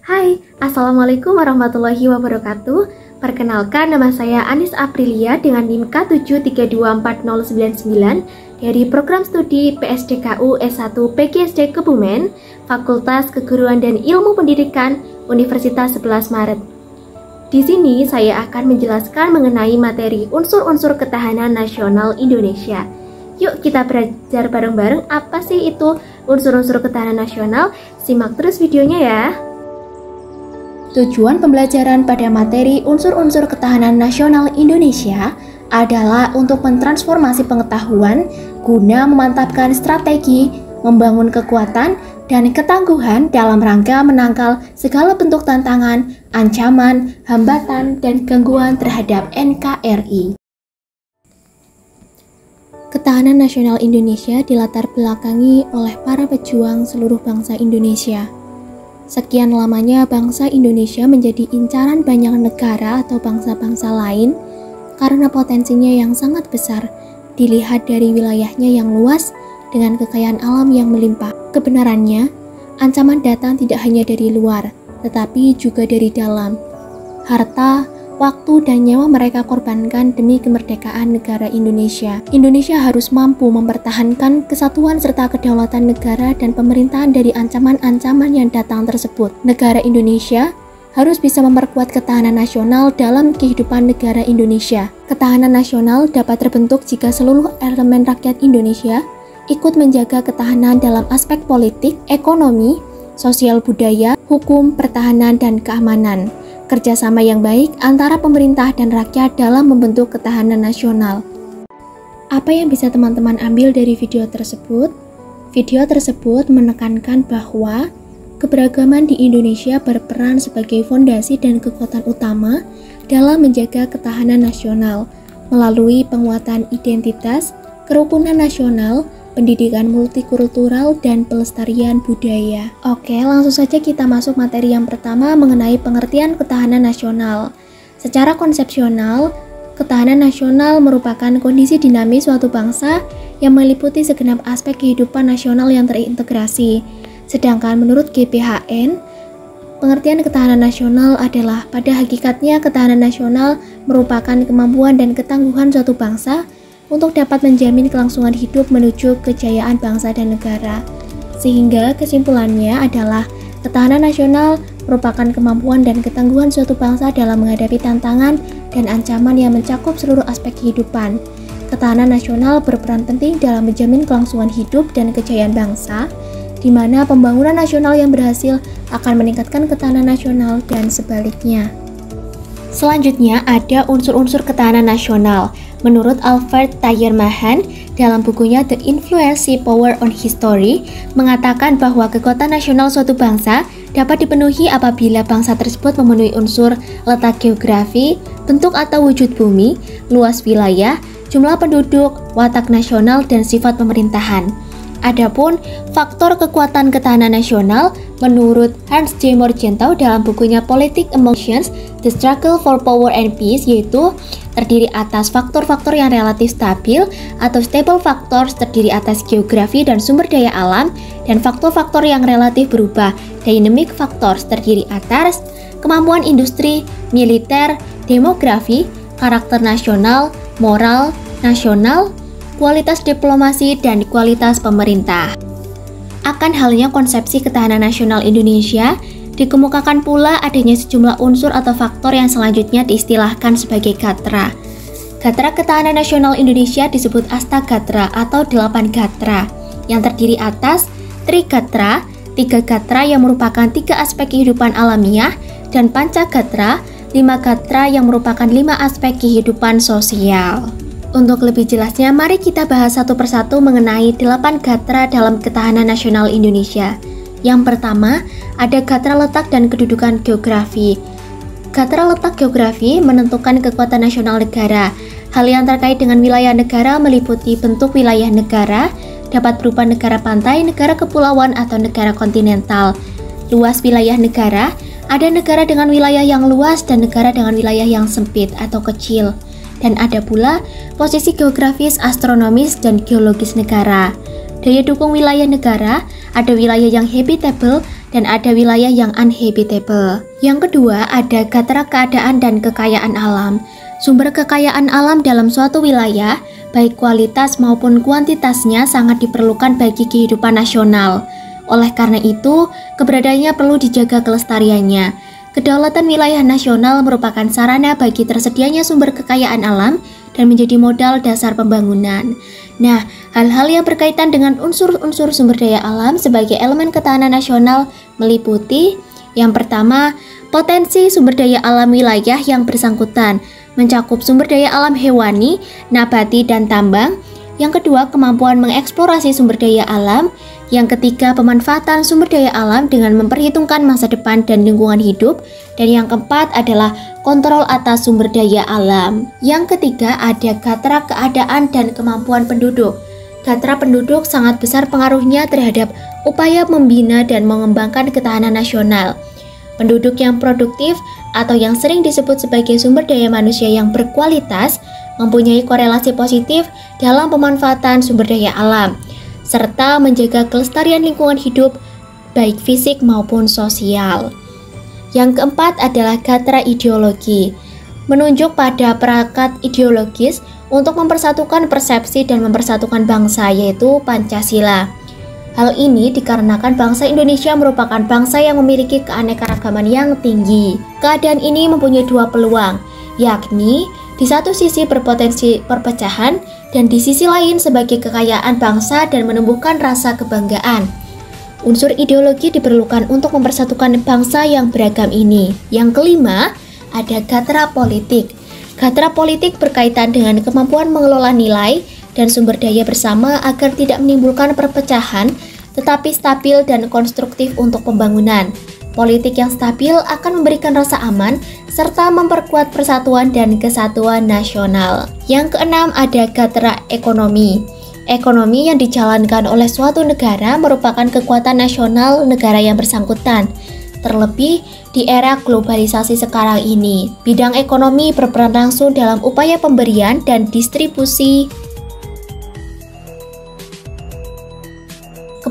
Hai, Assalamualaikum warahmatullahi wabarakatuh. Perkenalkan, nama saya Anis Aprilia dengan NIM K7324099 dari Program Studi PSDKU S1 PGSD Kebumen, Fakultas Keguruan dan Ilmu Pendidikan, Universitas 11 Maret. Di sini saya akan menjelaskan mengenai materi unsur-unsur ketahanan nasional Indonesia. Yuk kita belajar bareng-bareng apa sih itu unsur-unsur ketahanan nasional. Simak terus videonya ya. Tujuan pembelajaran pada materi unsur-unsur ketahanan nasional Indonesia adalah untuk mentransformasi pengetahuan guna memantapkan strategi, membangun kekuatan, dan ketangguhan dalam rangka menangkal segala bentuk tantangan, ancaman, hambatan, dan gangguan terhadap NKRI. Ketahanan nasional Indonesia dilatar belakangi oleh para pejuang seluruh bangsa Indonesia. Sekian lamanya bangsa Indonesia menjadi incaran banyak negara atau bangsa-bangsa lain karena potensinya yang sangat besar, dilihat dari wilayahnya yang luas dengan kekayaan alam yang melimpah. Kebenarannya, ancaman datang tidak hanya dari luar, tetapi juga dari dalam. Harta, waktu, dan nyawa mereka korbankan demi kemerdekaan negara Indonesia. Indonesia harus mampu mempertahankan kesatuan serta kedaulatan negara dan pemerintahan dari ancaman-ancaman yang datang tersebut. Negara Indonesia harus bisa memperkuat ketahanan nasional dalam kehidupan negara Indonesia. Ketahanan nasional dapat terbentuk jika seluruh elemen rakyat Indonesia ikut menjaga ketahanan dalam aspek politik, ekonomi, sosial budaya, hukum, pertahanan, dan keamanan. Kerjasama yang baik antara pemerintah dan rakyat dalam membentuk ketahanan nasional. Apa yang bisa teman-teman ambil dari video tersebut? Video tersebut menekankan bahwa keberagaman di Indonesia berperan sebagai fondasi dan kekuatan utama dalam menjaga ketahanan nasional melalui penguatan identitas, kerukunan nasional, pendidikan multikultural, dan pelestarian budaya. Oke, langsung saja kita masuk materi yang pertama mengenai pengertian ketahanan nasional. Secara konsepsional, ketahanan nasional merupakan kondisi dinamis suatu bangsa yang meliputi segenap aspek kehidupan nasional yang terintegrasi. Sedangkan menurut GPHN, pengertian ketahanan nasional adalah pada hakikatnya ketahanan nasional merupakan kemampuan dan ketangguhan suatu bangsa untuk dapat menjamin kelangsungan hidup menuju kejayaan bangsa dan negara. Sehingga kesimpulannya adalah ketahanan nasional merupakan kemampuan dan ketangguhan suatu bangsa dalam menghadapi tantangan dan ancaman yang mencakup seluruh aspek kehidupan. Ketahanan nasional berperan penting dalam menjamin kelangsungan hidup dan kejayaan bangsa, di mana pembangunan nasional yang berhasil akan meningkatkan ketahanan nasional dan sebaliknya. Selanjutnya ada unsur-unsur ketahanan nasional. Menurut Albert Thayer Mahan, dalam bukunya The Influential Power on History, mengatakan bahwa kekuatan nasional suatu bangsa dapat dipenuhi apabila bangsa tersebut memenuhi unsur letak geografi, bentuk atau wujud bumi, luas wilayah, jumlah penduduk, watak nasional, dan sifat pemerintahan. Adapun faktor kekuatan ketahanan nasional, menurut Hans J. Morgenthau dalam bukunya Politics Emotions, The Struggle for Power and Peace, yaitu terdiri atas faktor-faktor yang relatif stabil atau stable factors terdiri atas geografi dan sumber daya alam, dan faktor-faktor yang relatif berubah, dynamic factors terdiri atas kemampuan industri, militer, demografi, karakter nasional, moral, nasional, kualitas diplomasi, dan kualitas pemerintah. Akan halnya konsepsi ketahanan nasional Indonesia, dikemukakan pula adanya sejumlah unsur atau faktor yang selanjutnya diistilahkan sebagai gatra. Gatra ketahanan nasional Indonesia disebut Astagatra atau 8 gatra, yang terdiri atas Trigatra, 3 gatra yang merupakan 3 aspek kehidupan alamiah, dan Pancagatra, 5 gatra yang merupakan 5 aspek kehidupan sosial. Untuk lebih jelasnya, mari kita bahas satu persatu mengenai 8 gatra dalam ketahanan nasional Indonesia. Yang pertama, ada gatra letak dan kedudukan geografi. Gatra letak geografi menentukan kekuatan nasional negara. Hal yang terkait dengan wilayah negara meliputi bentuk wilayah negara, dapat berupa negara pantai, negara kepulauan, atau negara kontinental. Luas wilayah negara, ada negara dengan wilayah yang luas dan negara dengan wilayah yang sempit atau kecil. Dan ada pula posisi geografis, astronomis, dan geologis negara. Daya dukung wilayah negara, ada wilayah yang habitable dan ada wilayah yang uninhabitable. Yang kedua, ada gatra keadaan dan kekayaan alam. Sumber kekayaan alam dalam suatu wilayah, baik kualitas maupun kuantitasnya sangat diperlukan bagi kehidupan nasional. Oleh karena itu, keberadaannya perlu dijaga kelestariannya. Kedaulatan wilayah nasional merupakan sarana bagi tersedianya sumber kekayaan alam dan menjadi modal dasar pembangunan. Nah, hal-hal yang berkaitan dengan unsur-unsur sumber daya alam sebagai elemen ketahanan nasional meliputi yang pertama, potensi sumber daya alam wilayah yang bersangkutan, mencakup sumber daya alam hewani, nabati, dan tambang. Yang kedua, kemampuan mengeksplorasi sumber daya alam. Yang ketiga, pemanfaatan sumber daya alam dengan memperhitungkan masa depan dan lingkungan hidup. Dan yang keempat adalah kontrol atas sumber daya alam. Yang ketiga, ada gatra keadaan dan kemampuan penduduk. Gatra penduduk sangat besar pengaruhnya terhadap upaya membina dan mengembangkan ketahanan nasional. Penduduk yang produktif atau yang sering disebut sebagai sumber daya manusia yang berkualitas mempunyai korelasi positif dalam pemanfaatan sumber daya alam, serta menjaga kelestarian lingkungan hidup baik fisik maupun sosial. Yang keempat adalah gatra ideologi, menunjuk pada perangkat ideologis untuk mempersatukan persepsi dan mempersatukan bangsa, yaitu Pancasila. Hal ini dikarenakan bangsa Indonesia merupakan bangsa yang memiliki keanekaragaman yang tinggi. Keadaan ini mempunyai dua peluang, yakni di satu sisi berpotensi perpecahan dan di sisi lain sebagai kekayaan bangsa dan menumbuhkan rasa kebanggaan. Unsur ideologi diperlukan untuk mempersatukan bangsa yang beragam ini. Yang kelima, ada gatra politik. Gatra politik berkaitan dengan kemampuan mengelola nilai dan sumber daya bersama agar tidak menimbulkan perpecahan, tetapi stabil dan konstruktif untuk pembangunan. Politik yang stabil akan memberikan rasa aman serta memperkuat persatuan dan kesatuan nasional. Yang keenam, ada gatra ekonomi. Ekonomi yang dijalankan oleh suatu negara merupakan kekuatan nasional negara yang bersangkutan. Terlebih di era globalisasi sekarang ini, bidang ekonomi berperan langsung dalam upaya pemberian dan distribusi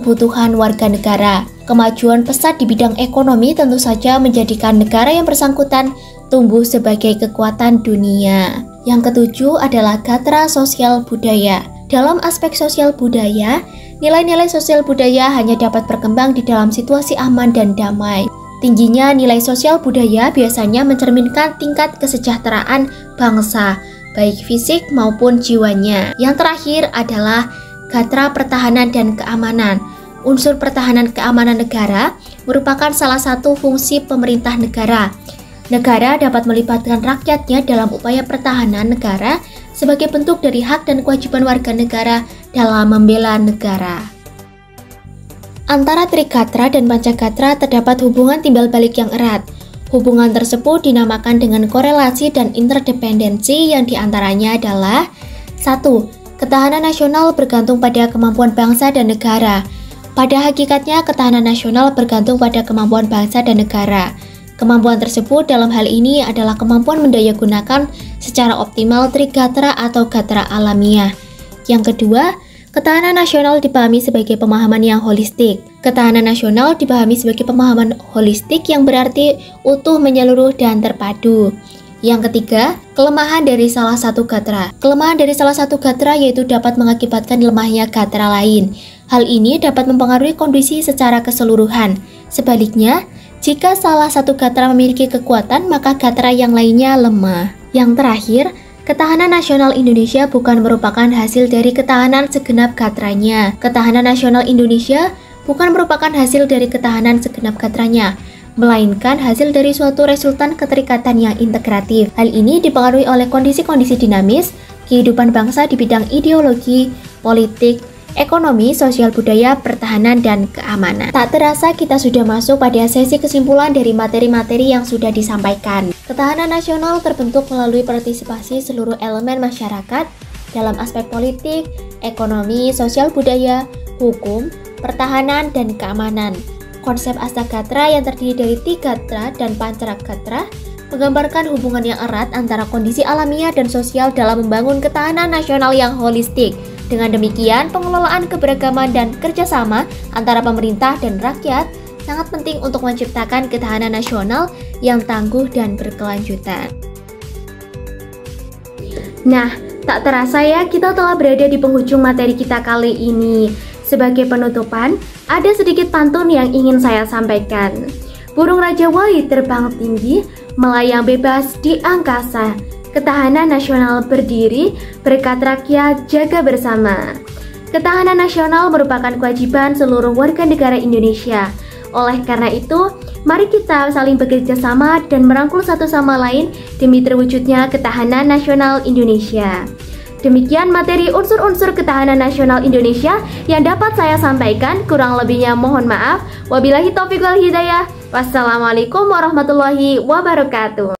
kebutuhan warga negara. Kemajuan pesat di bidang ekonomi tentu saja menjadikan negara yang bersangkutan tumbuh sebagai kekuatan dunia. Yang ketujuh adalah gatra sosial budaya. Dalam aspek sosial budaya, nilai-nilai sosial budaya hanya dapat berkembang di dalam situasi aman dan damai. Tingginya nilai sosial budaya biasanya mencerminkan tingkat kesejahteraan bangsa, baik fisik maupun jiwanya. Yang terakhir adalah gatra pertahanan dan keamanan. Unsur pertahanan keamanan negara merupakan salah satu fungsi pemerintah negara. Negara dapat melibatkan rakyatnya dalam upaya pertahanan negara sebagai bentuk dari hak dan kewajiban warga negara dalam membela negara. Antara Trigatra dan Pancagatra terdapat hubungan timbal balik yang erat. Hubungan tersebut dinamakan dengan korelasi dan interdependensi yang diantaranya adalah 1. Ketahanan nasional bergantung pada kemampuan bangsa dan negara. Pada hakikatnya, ketahanan nasional bergantung pada kemampuan bangsa dan negara. Kemampuan tersebut dalam hal ini adalah kemampuan mendayagunakan secara optimal trigatra atau gatra alamiah. Yang kedua, ketahanan nasional dipahami sebagai pemahaman yang holistik. Ketahanan nasional dipahami sebagai pemahaman holistik yang berarti utuh, menyeluruh, dan terpadu. Yang ketiga, kelemahan dari salah satu gatra. Kelemahan dari salah satu gatra yaitu dapat mengakibatkan lemahnya gatra lain. Hal ini dapat mempengaruhi kondisi secara keseluruhan. Sebaliknya, jika salah satu gatra memiliki kekuatan, maka gatra yang lainnya lemah. Yang terakhir, ketahanan nasional Indonesia bukan merupakan hasil dari ketahanan segenap gatranya. Ketahanan nasional Indonesia bukan merupakan hasil dari ketahanan segenap gatranya, melainkan hasil dari suatu resultan keterikatan yang integratif. Hal ini dipengaruhi oleh kondisi-kondisi dinamis kehidupan bangsa di bidang ideologi, politik, ekonomi, sosial budaya, pertahanan, dan keamanan. Tak terasa kita sudah masuk pada sesi kesimpulan dari materi-materi yang sudah disampaikan. Ketahanan nasional terbentuk melalui partisipasi seluruh elemen masyarakat dalam aspek politik, ekonomi, sosial budaya, hukum, pertahanan, dan keamanan. Konsep Astagatra yang terdiri dari Trigatra dan Pancagatra menggambarkan hubungan yang erat antara kondisi alamiah dan sosial dalam membangun ketahanan nasional yang holistik. Dengan demikian, pengelolaan keberagaman dan kerjasama antara pemerintah dan rakyat sangat penting untuk menciptakan ketahanan nasional yang tangguh dan berkelanjutan. Nah, tak terasa ya kita telah berada di penghujung materi kita kali ini. Sebagai penutupan, ada sedikit pantun yang ingin saya sampaikan. Burung Raja Wali terbang tinggi, melayang bebas di angkasa. Ketahanan nasional berdiri, berkat rakyat jaga bersama. Ketahanan nasional merupakan kewajiban seluruh warga negara Indonesia. Oleh karena itu, mari kita saling bekerja sama dan merangkul satu sama lain demi terwujudnya ketahanan nasional Indonesia. Demikian materi unsur-unsur ketahanan nasional Indonesia yang dapat saya sampaikan, kurang lebihnya mohon maaf. Wabillahi taufiq wal hidayah. Wassalamualaikum warahmatullahi wabarakatuh.